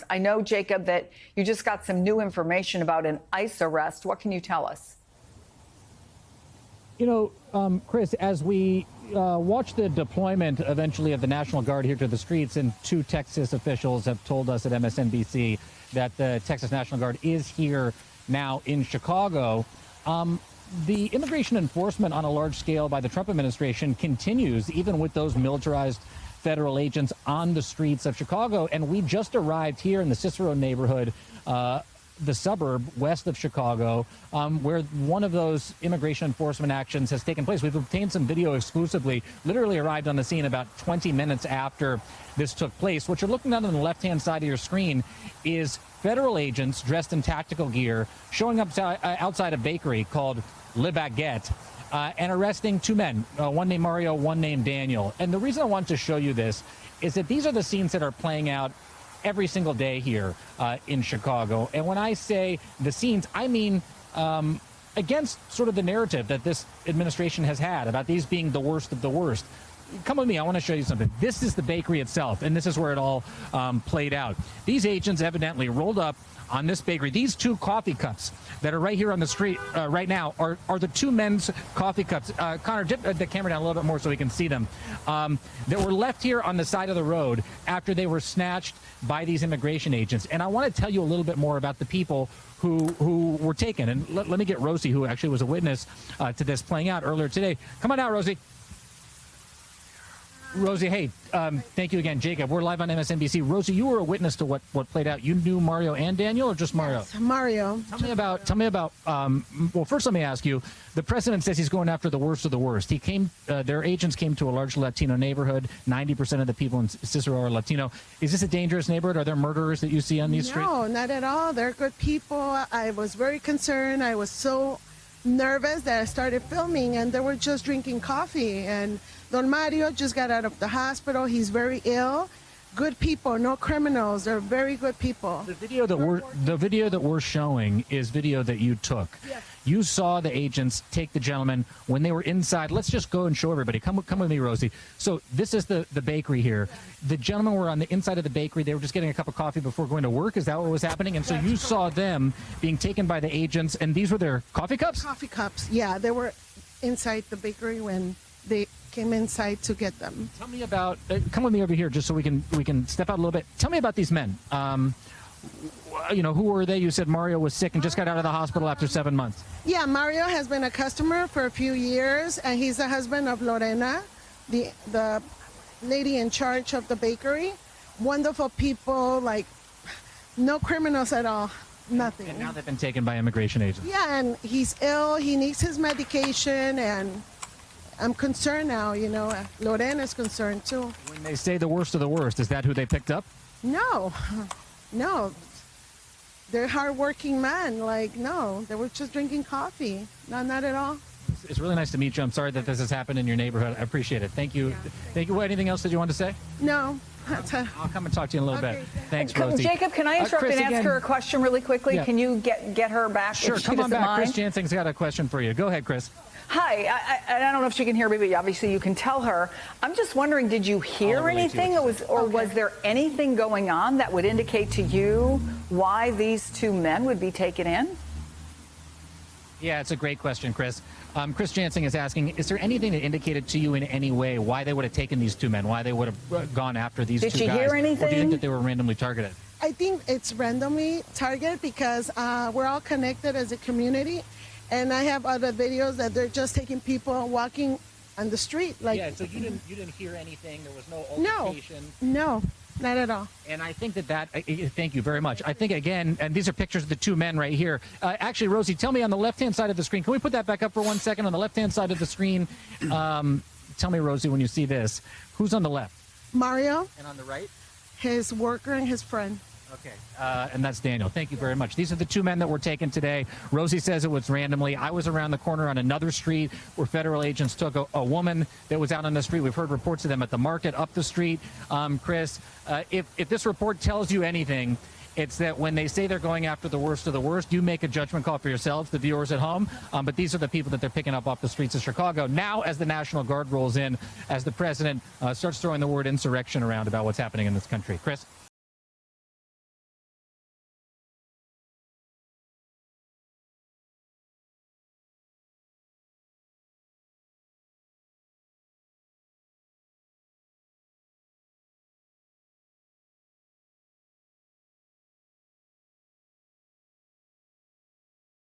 I know, Jacob, that you just got some new information about an ICE arrest. What can you tell us? You know, Chris, as we watch the deployment eventually of the National Guard here to the streets, and two Texas officials have told us at MSNBC that the Texas National Guard is here now in Chicago. The immigration enforcement on a large scale by the Trump administration continues, even with those militarized federal agents on the streets of Chicago. And we just arrived here in the Cicero neighborhood, the suburb west of Chicago, where one of those immigration enforcement actions has taken place. We've obtained some video exclusively, literally arrived on the scene about 20 minutes after this took place. What you're looking at on the left-hand side of your screen is federal agents dressed in tactical gear showing up outside a bakery called Le Baguette, and arresting two men, one named Mario, one named Daniel. And the reason I want to show you this is that these are the scenes that are playing out every single day here in Chicago. And when I say the scenes, I mean against sort of the narrative that this administration has had about these being the worst of the worst. Come with me. I want to show you something. This is the bakery itself, and this is where it all played out. These agents evidently rolled up on this bakery. These two coffee cups that are right here on the street right now are the two men's coffee cups. Connor, dip the camera down a little bit more so we can see them. That were left here on the side of the road after they were snatched by these immigration agents. And I want to tell you a little bit more about the people who were taken. And let me get Rosie, who actually was a witness to this playing out earlier today. Come on out, Rosie. Rosie, hey, thank you again, Jacob. We're live on MSNBC. Rosie, you were a witness to what played out. You knew Mario and Daniel, or just Mario? Yes, Mario. Tell me about. Well, first, let me ask you. The president says he's going after the worst of the worst. He came. Their agents came to a large Latino neighborhood. 90% of the people in Cicero are Latino. Is this a dangerous neighborhood? Are there murderers that you see on these streets? No, not at all. They're good people. I was very concerned. I was so nervous that I started filming, and they were just drinking coffee. And Don Mario just got out of the hospital. He's very ill. Good people, no criminals. They're very good people. The video that we're showing is video that you took. Yes. You saw the agents take the gentleman when they were inside. Let's just go and show everybody. Come with me, Rosie. So this is the bakery here. The gentlemen were on the inside of the bakery. They were just getting a cup of coffee before going to work. Is that what was happening? And so you saw them being taken by the agents, and these were their coffee cups? Coffee cups, yeah. They were inside the bakery when they came inside to get them. Tell me about, come with me over here just so we can step out a little bit. Tell me about these men. You know, who were they? You said Mario was sick and just got out of the hospital after 7 months. Yeah, Mario has been a customer for a few years, and he's the husband of Lorena, the lady in charge of the bakery. Wonderful people, like no criminals at all, nothing. And now they've been taken by immigration agents. Yeah, and he's ill, he needs his medication, and I'm concerned now, you know. Lorena's concerned too. When they say the worst of the worst, is that who they picked up? No. They're hardworking men. Like, no, they were just drinking coffee. No, not at all. It's really nice to meet you. I'm sorry that this has happened in your neighborhood. I appreciate it. Thank you. Yeah. Thank you. Anything else that you want to say? No. I'll come and talk to you in a little bit. Thanks, Rosie. Jacob, can I interrupt Chris, and ask her a question really quickly? Yeah. Can you get her back? Sure, come on back. Chris Jansing's got a question for you. Go ahead, Chris. Hi, I don't know if she can hear me, but obviously you can tell her. I'm just wondering, did you hear anything, or was there anything going on that would indicate to you why these two men would be taken in? Yeah, it's a great question, Chris. Chris Jansing is asking, is there anything that indicated to you in any way why they would have taken these two men, why they would have gone after these two guys? Did you hear anything? Or do you think that they were randomly targeted? I think it's randomly targeted because we're all connected as a community. And I have other videos that they're just taking people walking on the street. Like, yeah, so you didn't hear anything? There was no altercation? No, not at all. And I think that thank you very much. I think, again, and these are pictures of the two men right here. Actually, Rosie, tell me on the left-hand side of the screen. Can we put that back up for 1 second? On the left-hand side of the screen, tell me, Rosie, when you see this, who's on the left? Mario. And on the right? His worker and his friend. Okay, and that's Daniel. Thank you very much. These are the two men that were taken today. Rosie says it was randomly. I was around the corner on another street where federal agents took a woman that was out on the street. We've heard reports of them at the market up the street. Chris, if this report tells you anything, it's that when they say they're going after the worst of the worst, you make a judgment call for yourselves, the viewers at home. But these are the people that they're picking up off the streets of Chicago. Now, as the National Guard rolls in, as the president starts throwing the word insurrection around about what's happening in this country. Chris?